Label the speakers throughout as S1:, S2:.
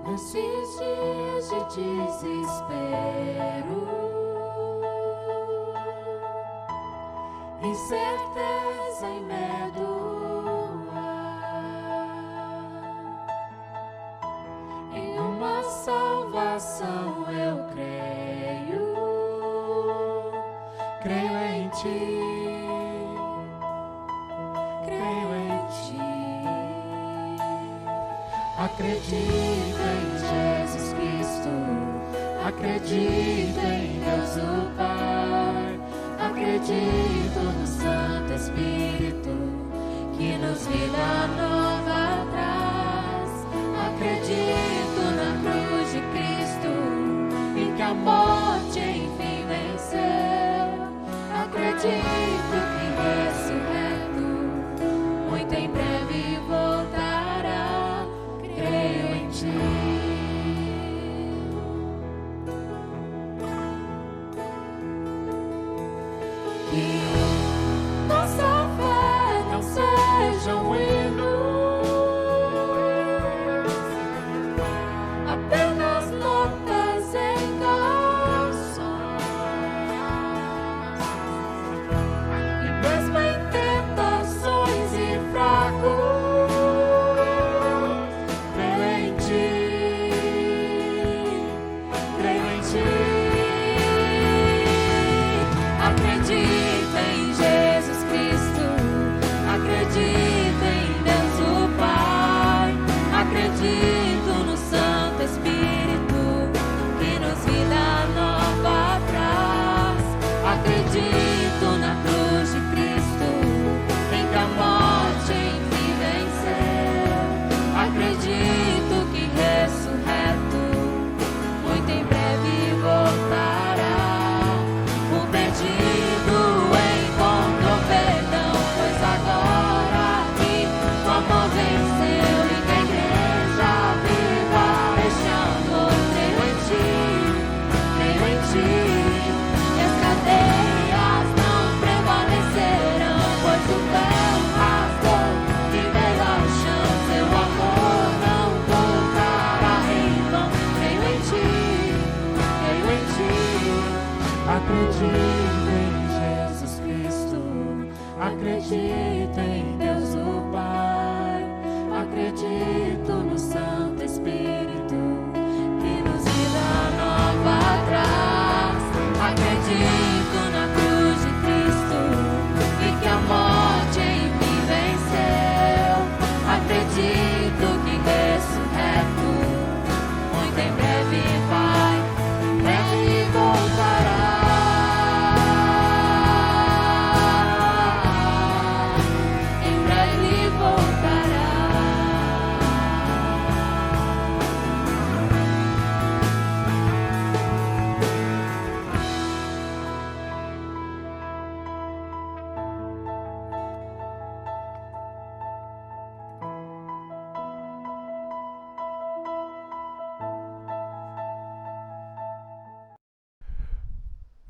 S1: Nesses dias de desespero, incerteza e medo, em uma salvação eu creio, creio em ti, creio em ti. Acredito em Jesus Cristo, acredito em Deus o Pai, acredito no Santo Espírito que nos vida nova traz. Acredito na cruz de Cristo em que a morte enfim venceu. Acredito que ressurreto muito em breve voltará. Creio em ti. Que nossa fé não seja um hino, apenas notas em canções, e mesmo em tentações e fracos, creio em ti, creio em ti. Acredito em Jesus Cristo, acredito em Deus o Pai, acredito no Santo Espírito que nos vida nova traz. Acredito na cruz de Cristo em que a morte enfim venceu. Acredito que ressurreto muito em breve voltará. O perdido encontrou perdão, pois agora aqui o amor venceu e que a igreja viva este amor. Creio em ti, creio em ti, que as cadeias não prevalecerão, pois o véu rasgou e veio ao chão. Seu amor não voltará em vão. Creio em ti, creio em ti. Acredito em Jesus Cristo, acredito em Deus o Pai, acredito no Santo Espírito que nos vida nova traz. Acredito na cruz de Cristo e que a morte enfim venceu. Acredito que ressurreto muito em breve vai, em breve voltará. Em breve voltará.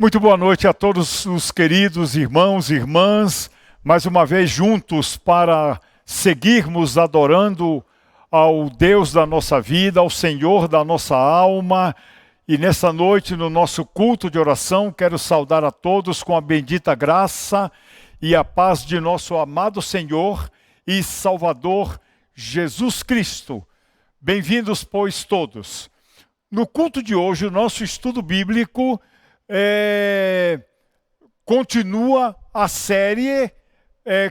S2: Muito boa noite a todos os queridos irmãos e irmãs, mais uma vez juntos para seguirmos adorando ao Deus da nossa vida, ao Senhor da nossa alma. E nessa noite, no nosso culto de oração, quero saudar a todos com a bendita graça e a paz de nosso amado Senhor e Salvador Jesus Cristo. Bem-vindos, pois, todos. No culto de hoje, o nosso estudo bíblico continua a série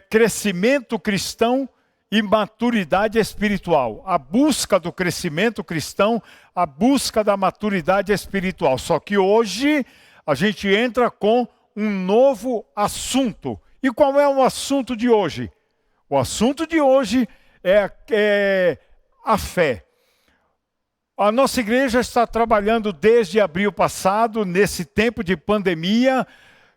S2: Crescimento Cristão e Maturidade Espiritual. A busca do crescimento cristão, a busca da maturidade espiritual. Só que hoje a gente entra com um novo assunto. E qual é o assunto de hoje? O assunto de hoje é a fé. A nossa igreja está trabalhando desde abril passado, nesse tempo de pandemia,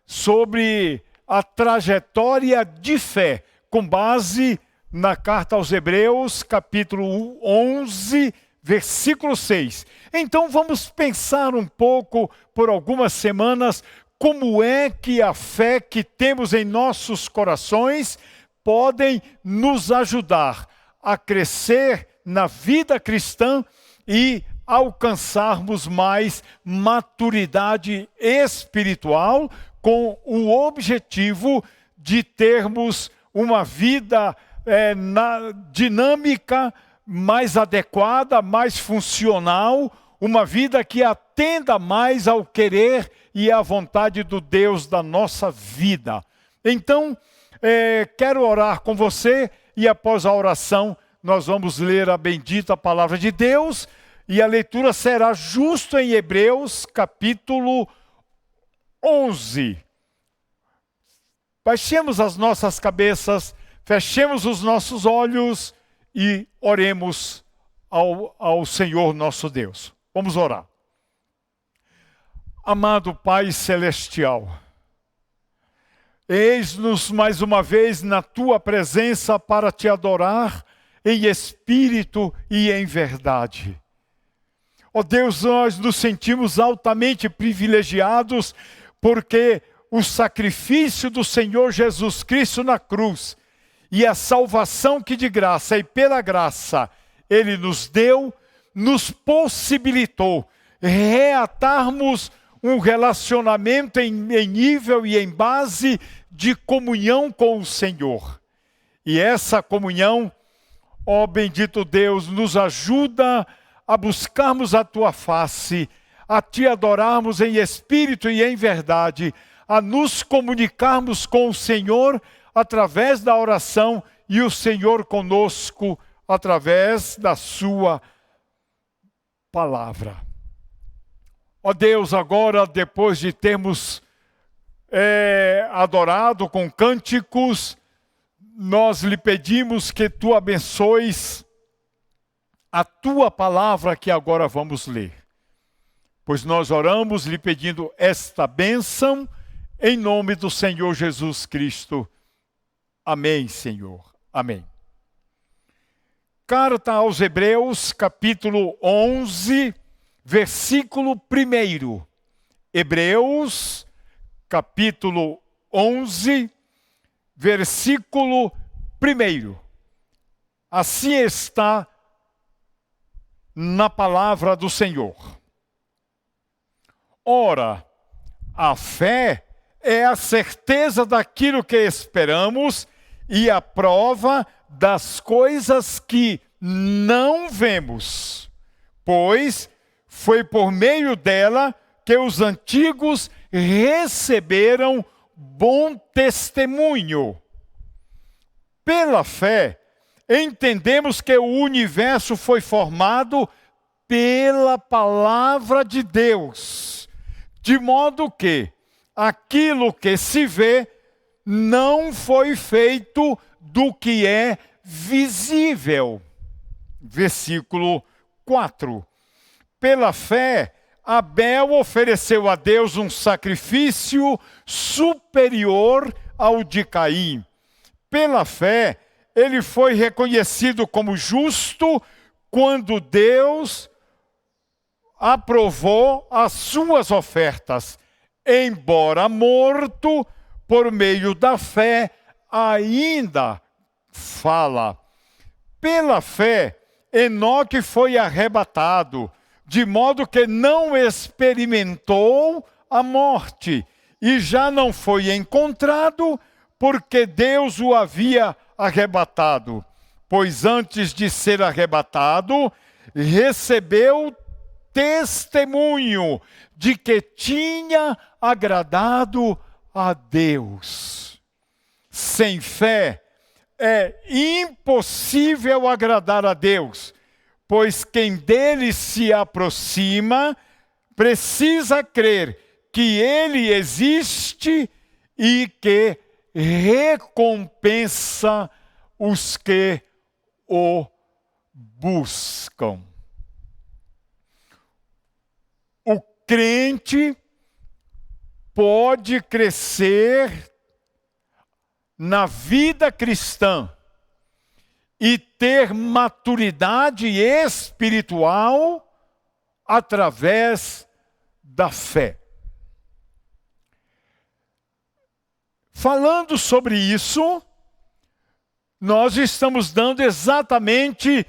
S2: sobre a trajetória de fé, com base na carta aos Hebreus, capítulo 11, versículo 6. Então vamos pensar um pouco, por algumas semanas, como é que a fé que temos em nossos corações podem nos ajudar a crescer na vida cristã e alcançarmos mais maturidade espiritual com o objetivo de termos uma vida dinâmica, mais adequada, mais funcional, uma vida que atenda mais ao querer e à vontade do Deus da nossa vida. Então, quero orar com você e após a oração nós vamos ler a bendita palavra de Deus e a leitura será justo em Hebreus capítulo 11. Baixemos as nossas cabeças, fechemos os nossos olhos e oremos ao Senhor nosso Deus. Vamos orar. Amado Pai Celestial, eis-nos mais uma vez na Tua presença para Te adorar em espírito e em verdade. Ó Deus, nós nos sentimos altamente privilegiados porque o sacrifício do Senhor Jesus Cristo na cruz e a salvação que de graça e pela graça Ele nos deu, nos possibilitou reatarmos um relacionamento em nível e em base de comunhão com o Senhor. E essa comunhão, ó bendito Deus, nos ajuda a buscarmos a Tua face, a Te adorarmos em espírito e em verdade, a nos comunicarmos com o Senhor através da oração e o Senhor conosco através da Sua palavra. Ó Deus, agora depois de termos adorado com cânticos, nós lhe pedimos que Tu abençoes a Tua palavra que agora vamos ler. Pois nós oramos lhe pedindo esta bênção em nome do Senhor Jesus Cristo. Amém, Senhor. Amém. Carta aos Hebreus, capítulo 11, versículo 1. Hebreus, capítulo 11, versículo 1. Assim está na palavra do Senhor. Ora, a fé é a certeza daquilo que esperamos e a prova das coisas que não vemos, pois foi por meio dela que os antigos receberam bom testemunho. Pela fé, entendemos que o universo foi formado pela palavra de Deus, de modo que aquilo que se vê não foi feito do que é visível. Versículo 4. Pela fé, Abel ofereceu a Deus um sacrifício superior ao de Caim. Pela fé, ele foi reconhecido como justo quando Deus aprovou as suas ofertas. Embora morto, por meio da fé, ainda fala. Pela fé, Enoque foi arrebatado, de modo que não experimentou a morte, e já não foi encontrado, porque Deus o havia arrebatado. Pois antes de ser arrebatado, recebeu testemunho de que tinha agradado a Deus. Sem fé é impossível agradar a Deus, pois quem dele se aproxima precisa crer que ele existe e que recompensa os que o buscam. O crente pode crescer na vida cristã e ter maturidade espiritual através da fé. Falando sobre isso, nós estamos dando exatamente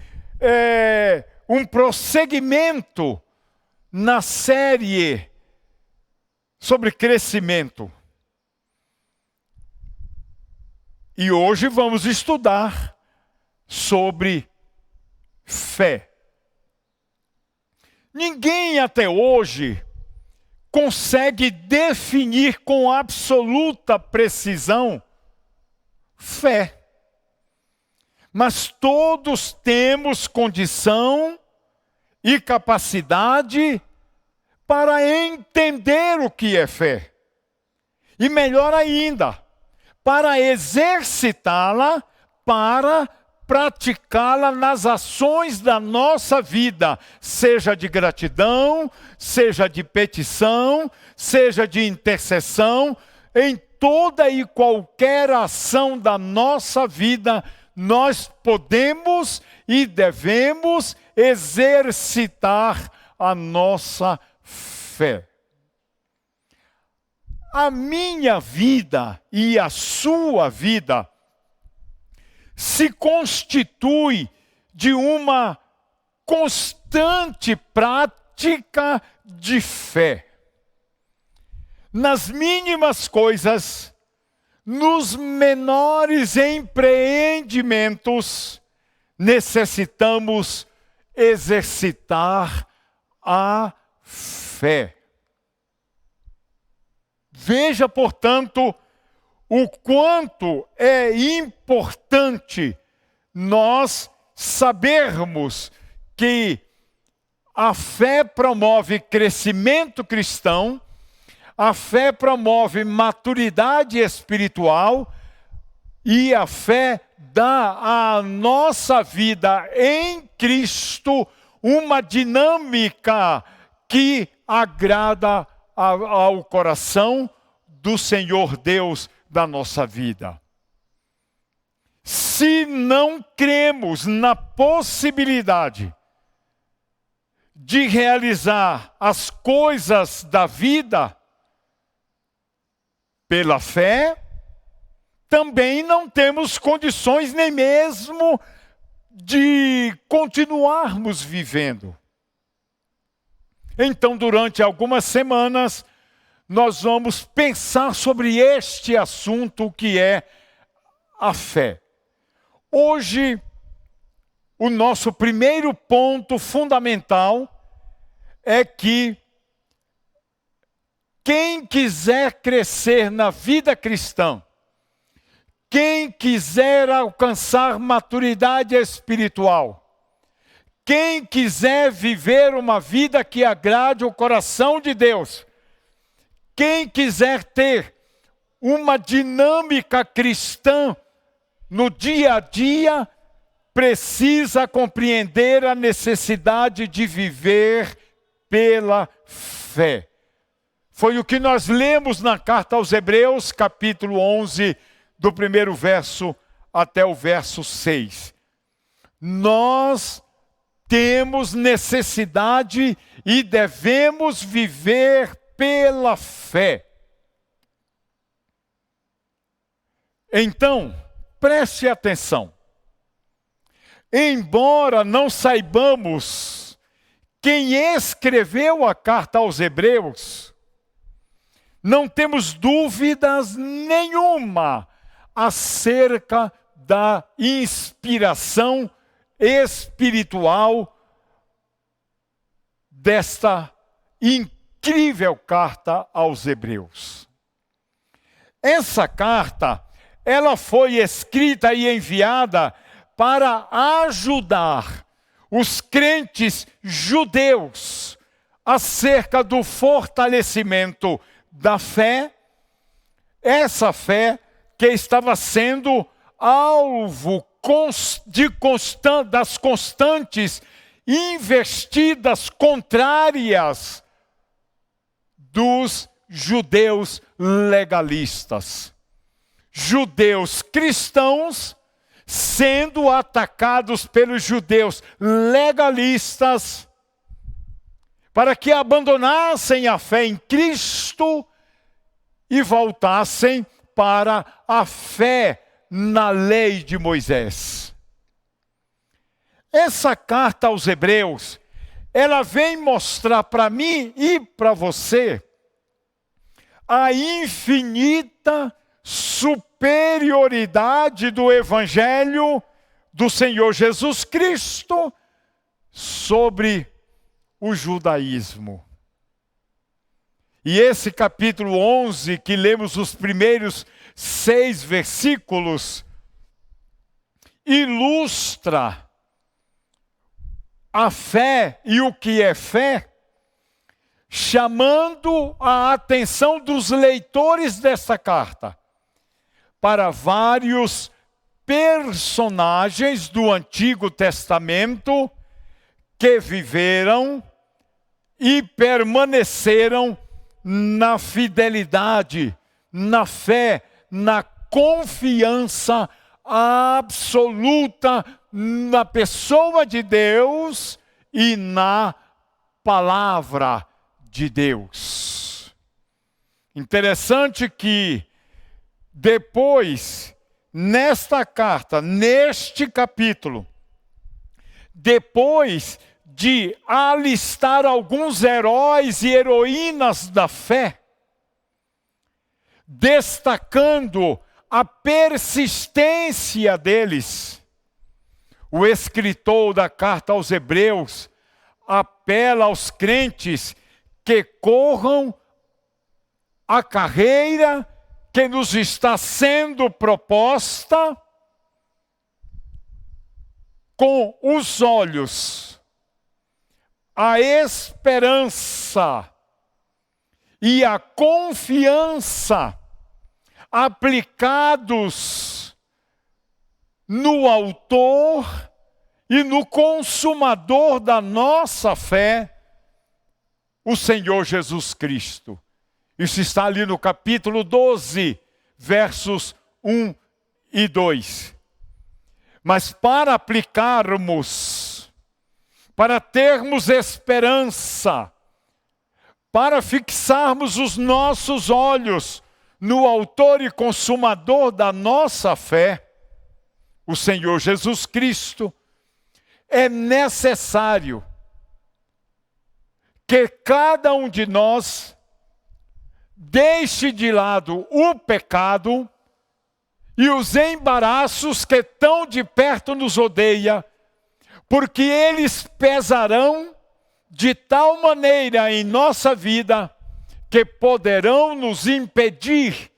S2: um prosseguimento na série sobre crescimento. E hoje vamos estudar sobre fé. Ninguém até hoje consegue definir com absoluta precisão fé. Mas todos temos condição e capacidade para entender o que é fé. E melhor ainda, para exercitá-la, para praticá-la nas ações da nossa vida, seja de gratidão, seja de petição, seja de intercessão, em toda e qualquer ação da nossa vida, nós podemos e devemos exercitar a nossa fé. A minha vida e a sua vida se constitui de uma constante prática de fé. Nas mínimas coisas, nos menores empreendimentos, necessitamos exercitar a fé. Veja, portanto, o quanto é importante nós sabermos que a fé promove crescimento cristão, a fé promove maturidade espiritual e a fé dá à nossa vida em Cristo uma dinâmica que agrada ao coração do Senhor Deus da nossa vida. Se não cremos na possibilidade de realizar as coisas da vida pela fé, também não temos condições nem mesmo de continuarmos vivendo. Então, durante algumas semanas, nós vamos pensar sobre este assunto que é a fé. Hoje, o nosso primeiro ponto fundamental é que quem quiser crescer na vida cristã, quem quiser alcançar maturidade espiritual, quem quiser viver uma vida que agrade o coração de Deus, quem quiser ter uma dinâmica cristã no dia a dia, precisa compreender a necessidade de viver pela fé. Foi o que nós lemos na carta aos Hebreus, capítulo 11, do primeiro verso até o verso 6. Nós temos necessidade e devemos viver pela fé. Então, preste atenção. Embora não saibamos quem escreveu a carta aos Hebreus, não temos dúvidas nenhuma acerca da inspiração espiritual desta incrível carta aos Hebreus. Essa carta, ela foi escrita e enviada para ajudar os crentes judeus acerca do fortalecimento da fé, essa fé que estava sendo alvo das constantes investidas contrárias dos judeus legalistas. Judeus cristãos sendo atacados pelos judeus legalistas para que abandonassem a fé em Cristo e voltassem para a fé na lei de Moisés. essa carta aos Hebreus, ela vem mostrar para mim e para você a infinita superioridade do Evangelho do Senhor Jesus Cristo sobre o judaísmo. E esse capítulo 11, que lemos os primeiros 6 versículos, ilustra a fé e o que é fé, chamando a atenção dos leitores dessa carta para vários personagens do Antigo Testamento que viveram e permaneceram na fidelidade, na fé, na confiança absoluta na pessoa de Deus e na palavra de Deus. Interessante que depois, nesta carta, neste capítulo, depois de alistar alguns heróis e heroínas da fé, destacando a persistência deles, o escritor da carta aos Hebreus apela aos crentes que corram a carreira que nos está sendo proposta com os olhos, a esperança e a confiança aplicados no autor e no consumador da nossa fé, o Senhor Jesus Cristo. Isso está ali no capítulo 12, versos 1 e 2. Mas para aplicarmos, para termos esperança, para fixarmos os nossos olhos no autor e consumador da nossa fé, o Senhor Jesus Cristo, é necessário que cada um de nós deixe de lado o pecado e os embaraços que tão de perto nos odeia, porque eles pesarão de tal maneira em nossa vida que poderão nos impedir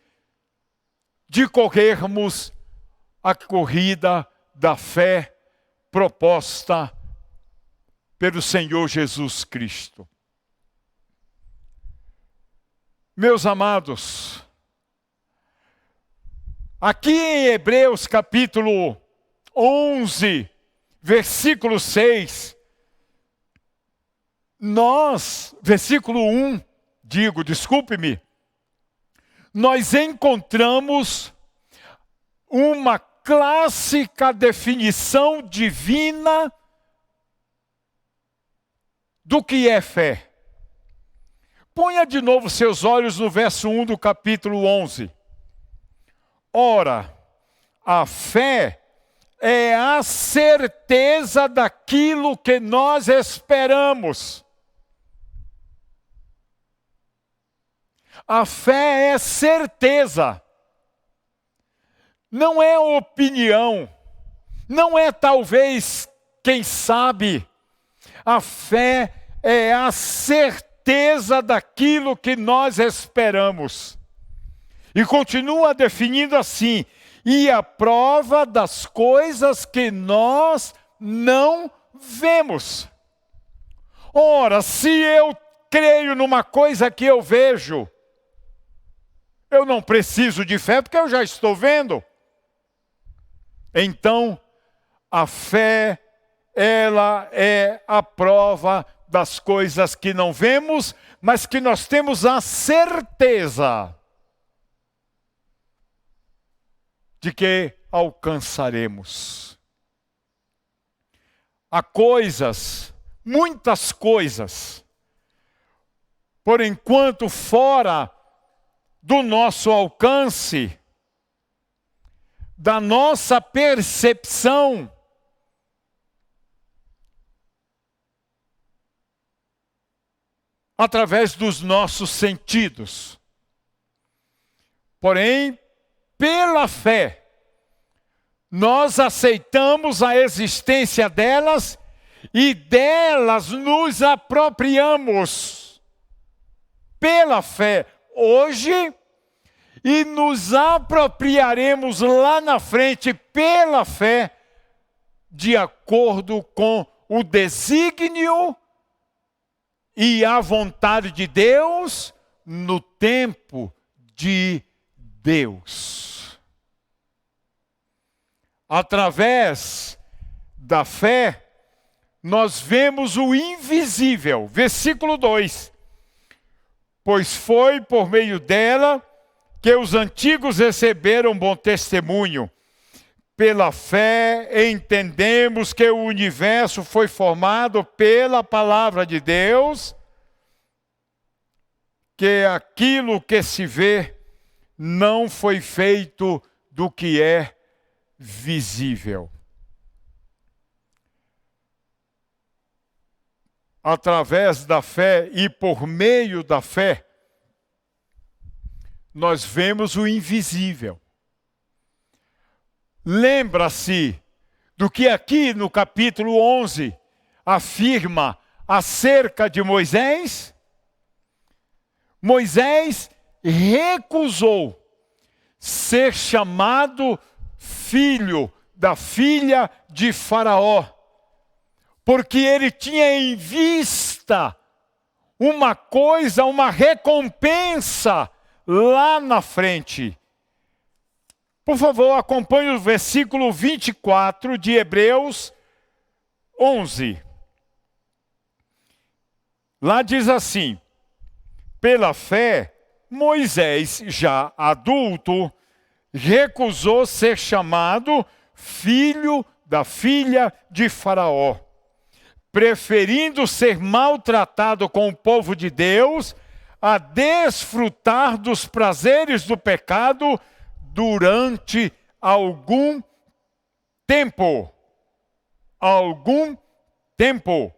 S2: de corrermos a corrida da fé proposta pelo Senhor Jesus Cristo. Meus amados, aqui em Hebreus capítulo 11, versículo 6, versículo 1, desculpe-me, nós encontramos uma clássica definição divina do que é fé. Ponha de novo seus olhos no verso 1 do capítulo 11. Ora, a fé é a certeza daquilo que nós esperamos. A fé é certeza. Não é opinião. Não é talvez, quem sabe. A fé é a certeza daquilo que nós esperamos. E continua definindo assim: e a prova das coisas que nós não vemos. Ora, se eu creio numa coisa que eu vejo, eu não preciso de fé porque eu já estou vendo. Então, a fé, ela é a prova das coisas que não vemos, mas que nós temos a certeza de que alcançaremos. Há coisas, muitas coisas, por enquanto fora do nosso alcance, da nossa percepção, através dos nossos sentidos. Porém, pela fé, nós aceitamos a existência delas e delas nos apropriamos pela fé hoje e nos apropriaremos lá na frente pela fé, de acordo com o desígnio e a vontade de Deus no tempo de Deus. Através da fé, nós vemos o invisível. Versículo 2. Pois foi por meio dela que os antigos receberam bom testemunho. Pela fé, entendemos que o universo foi formado pela palavra de Deus, que aquilo que se vê não foi feito do que é visível. Através da fé e por meio da fé, nós vemos o invisível. Lembra-se do que aqui no capítulo 11 afirma acerca de Moisés? Moisés recusou ser chamado filho da filha de Faraó, porque ele tinha em vista uma coisa, uma recompensa lá na frente. Por favor, acompanhe o versículo 24 de Hebreus 11. Lá diz assim: pela fé, Moisés, já adulto, recusou ser chamado filho da filha de Faraó, preferindo ser maltratado com o povo de Deus a desfrutar dos prazeres do pecado durante algum tempo. Algum tempo.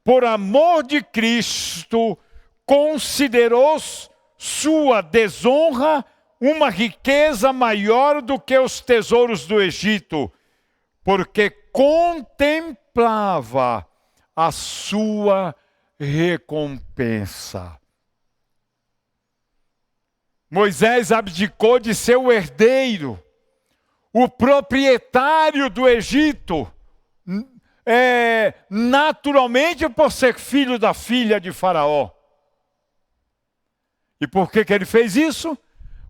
S2: Por amor de Cristo, considerou sua desonra uma riqueza maior do que os tesouros do Egito, porque contemplava a sua recompensa. Moisés abdicou de ser o herdeiro, o proprietário do Egito, naturalmente por ser filho da filha de Faraó. E por que ele fez isso?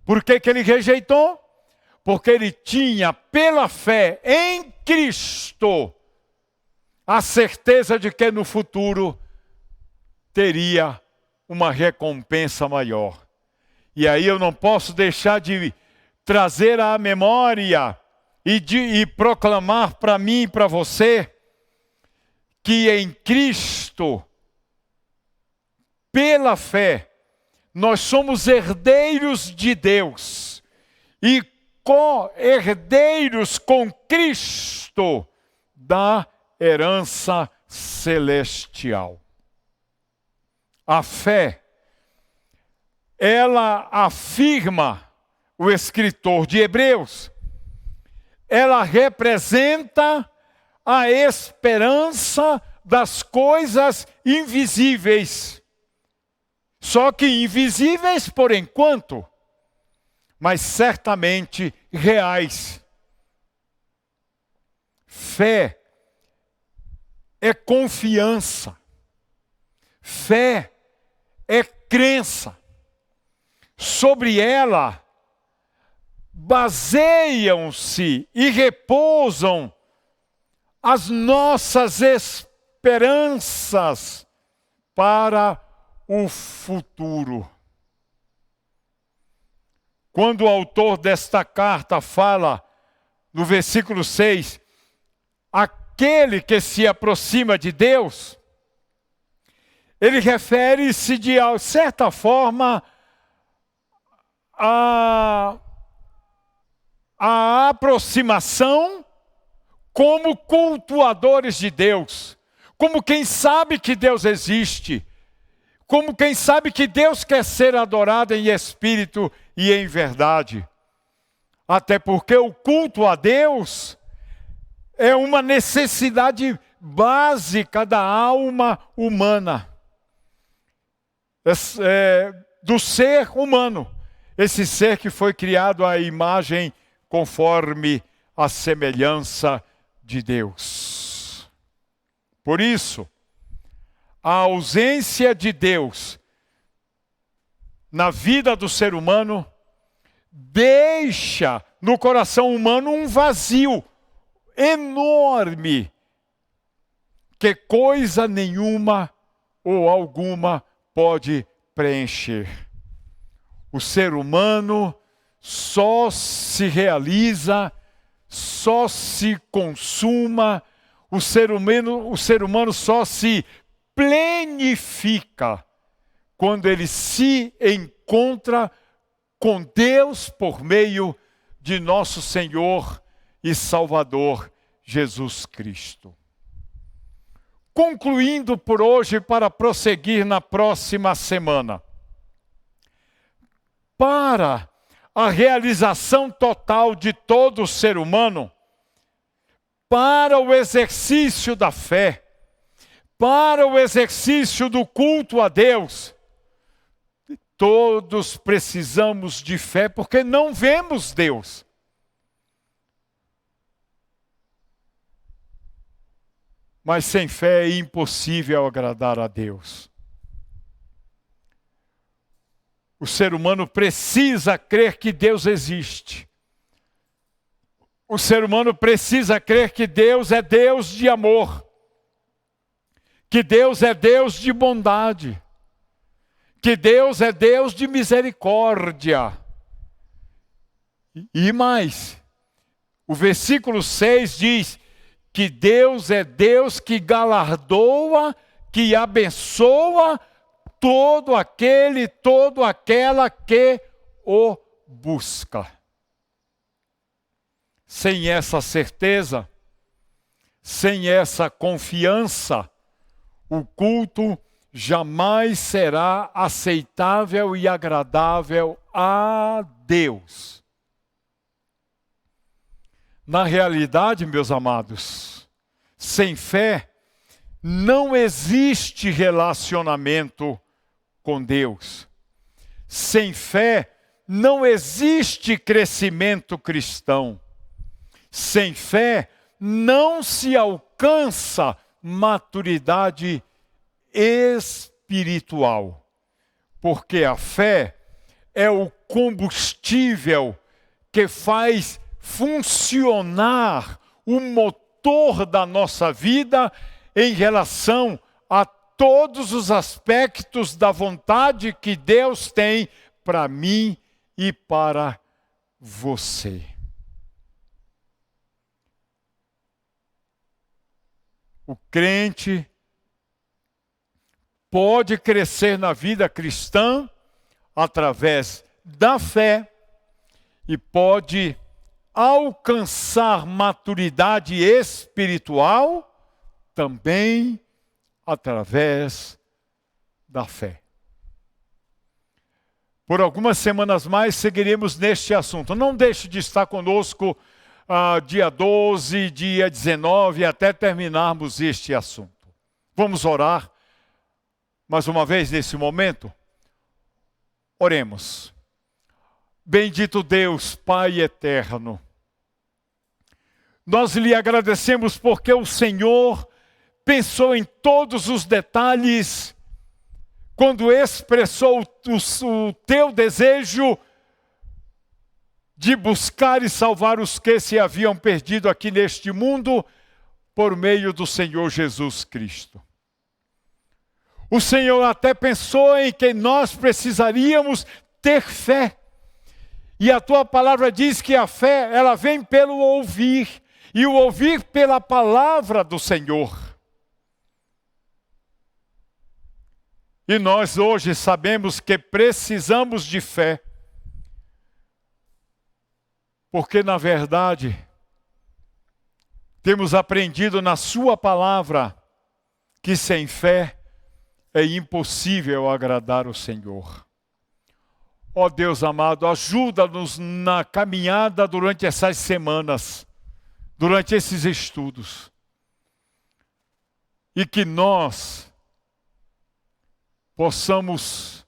S2: Por que ele rejeitou? Porque ele tinha, pela fé em Cristo, a certeza de que no futuro teria uma recompensa maior. E aí eu não posso deixar de trazer à memória e proclamar para mim e para você que em Cristo, pela fé, nós somos herdeiros de Deus e co-herdeiros com Cristo da herança celestial. A fé, ela afirma, o escritor de Hebreus, ela representa a esperança das coisas invisíveis. Só que invisíveis por enquanto, mas certamente reais. Fé é confiança. Fé é crença. Sobre ela baseiam-se e repousam as nossas esperanças para o futuro. Quando o autor desta carta fala, no versículo 6, aquele que se aproxima de Deus, ele refere-se de certa forma a aproximação como cultuadores de Deus, como quem sabe que Deus existe, como quem sabe que Deus quer ser adorado em espírito e em verdade. Até porque o culto a Deus é uma necessidade básica da alma humana, do ser humano. Esse ser que foi criado à imagem conforme a semelhança de Deus. Por isso, a ausência de Deus na vida do ser humano deixa no coração humano um vazio enorme que coisa nenhuma ou alguma pode preencher. O ser humano só se realiza, só se consuma, o ser humano só se plenifica quando ele se encontra com Deus por meio de nosso Senhor e Salvador Jesus Cristo. Concluindo por hoje para prosseguir na próxima semana. Para a realização total de todo ser humano, para o exercício da fé, para o exercício do culto a Deus, todos precisamos de fé, porque não vemos Deus. Mas sem fé é impossível agradar a Deus. O ser humano precisa crer que Deus existe. O ser humano precisa crer que Deus é Deus de amor. Que Deus é Deus de bondade. Que Deus é Deus de misericórdia. E mais, o versículo 6 diz que Deus é Deus que galardoa, que abençoa todo aquele, toda aquela que o busca. Sem essa certeza, sem essa confiança, o culto jamais será aceitável e agradável a Deus. Na realidade, meus amados, sem fé não existe relacionamento com Deus. Sem fé não existe crescimento cristão. Sem fé não se alcança maturidade espiritual. Porque a fé é o combustível que faz funcionar o motor da nossa vida em relação a todos os aspectos da vontade que Deus tem para mim e para você. O crente pode crescer na vida cristã através da fé e pode alcançar maturidade espiritual também através da fé. Por algumas semanas mais seguiremos neste assunto. Não deixe de estar conosco dia 12, dia 19, até terminarmos este assunto. Vamos orar mais uma vez nesse momento? Oremos. Bendito Deus, Pai eterno, nós lhe agradecemos porque o Senhor pensou em todos os detalhes quando expressou o teu desejo de buscar e salvar os que se haviam perdido aqui neste mundo por meio do Senhor Jesus Cristo. O Senhor até pensou em que nós precisaríamos ter fé. E a tua palavra diz que a fé, ela vem pelo ouvir, e o ouvir pela palavra do Senhor. E nós hoje sabemos que precisamos de fé, porque na verdade, temos aprendido na sua palavra que sem fé é impossível agradar o Senhor. Ó Deus amado, ajuda-nos na caminhada durante essas semanas, durante esses estudos. E que nós possamos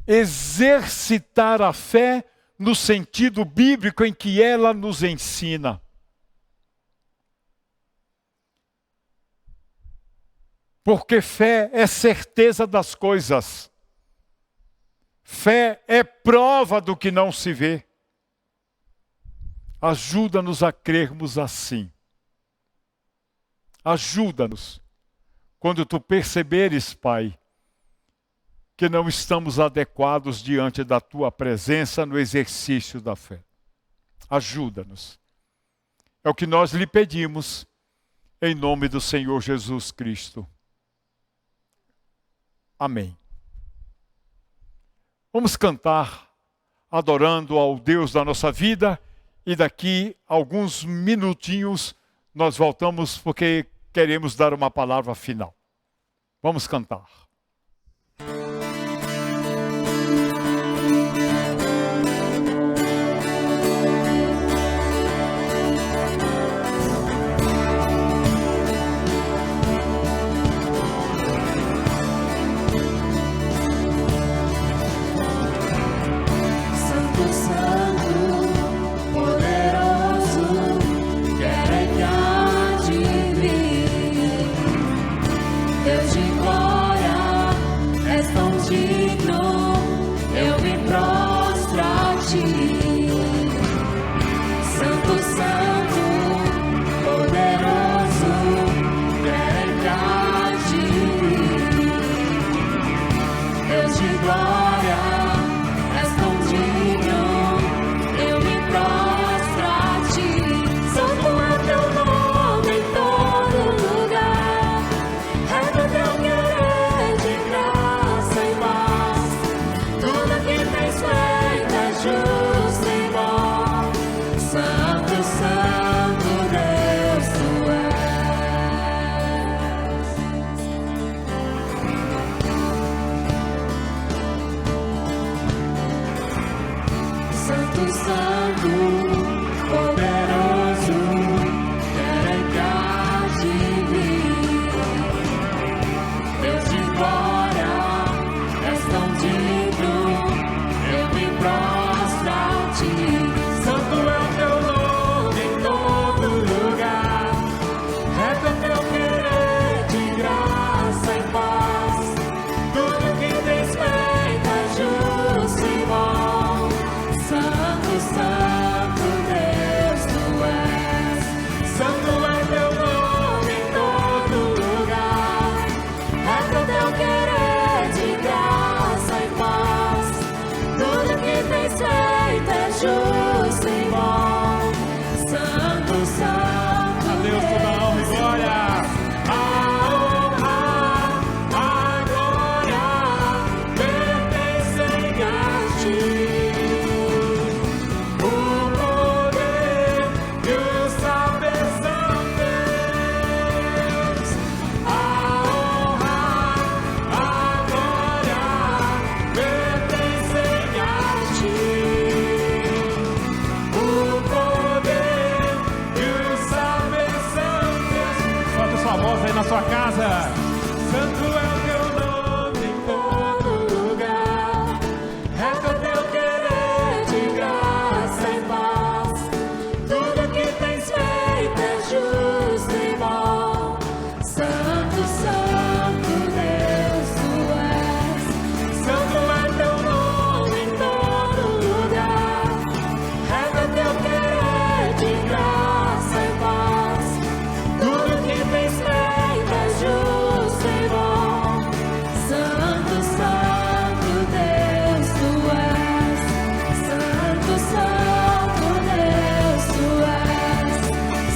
S2: exercitar a fé no sentido bíblico em que ela nos ensina. Porque fé é certeza das coisas. Fé é prova do que não se vê. Ajuda-nos a crermos assim. Ajuda-nos. Quando tu perceberes, Pai, que não estamos adequados diante da tua presença no exercício da fé. Ajuda-nos. É o que nós lhe pedimos, em nome do Senhor Jesus Cristo. Amém. Vamos cantar, adorando ao Deus da nossa vida, e daqui a alguns minutinhos nós voltamos porque queremos dar uma palavra final. Vamos cantar.
S3: Na sua casa, santo é o teu nome em todo lugar, reto é teu querer de graça e paz, tudo que tens feito é justo e bom, santo, santo Deus tu és, santo é teu nome em todo lugar, reto é teu querer de graça e paz, tudo que tens feito justo e bom, santo, santo Deus tu és, santo, santo Deus tu és,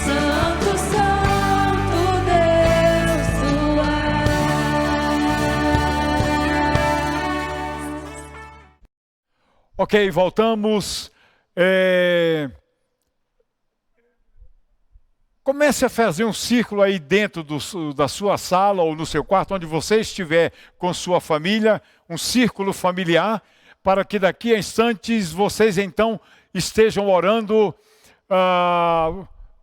S3: santo, santo Deus tu és.
S2: Ok, voltamos. Comece a fazer um círculo aí dentro da sua sala ou no seu quarto, onde você estiver com sua família, um círculo familiar, para que daqui a instantes vocês então estejam orando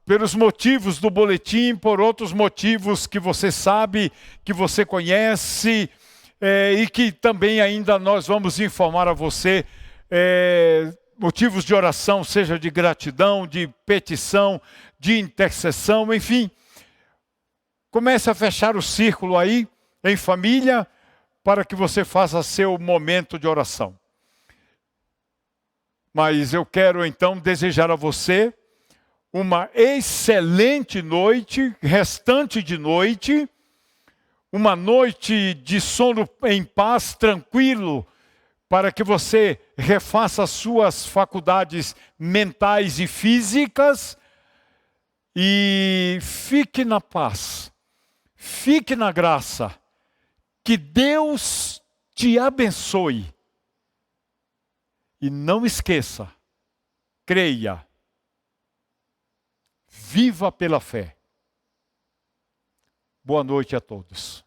S2: pelos motivos do boletim, por outros motivos que você sabe, que você conhece, e que também ainda nós vamos informar a você, motivos de oração, seja de gratidão, de petição, de intercessão, enfim. Comece a fechar o círculo aí, em família, para que você faça seu momento de oração. Mas eu quero então desejar a você uma excelente noite, restante de noite, uma noite de sono em paz, tranquilo, para que você refaça as suas faculdades mentais e físicas e fique na paz, fique na graça, que Deus te abençoe. E não esqueça, creia, viva pela fé. Boa noite a todos.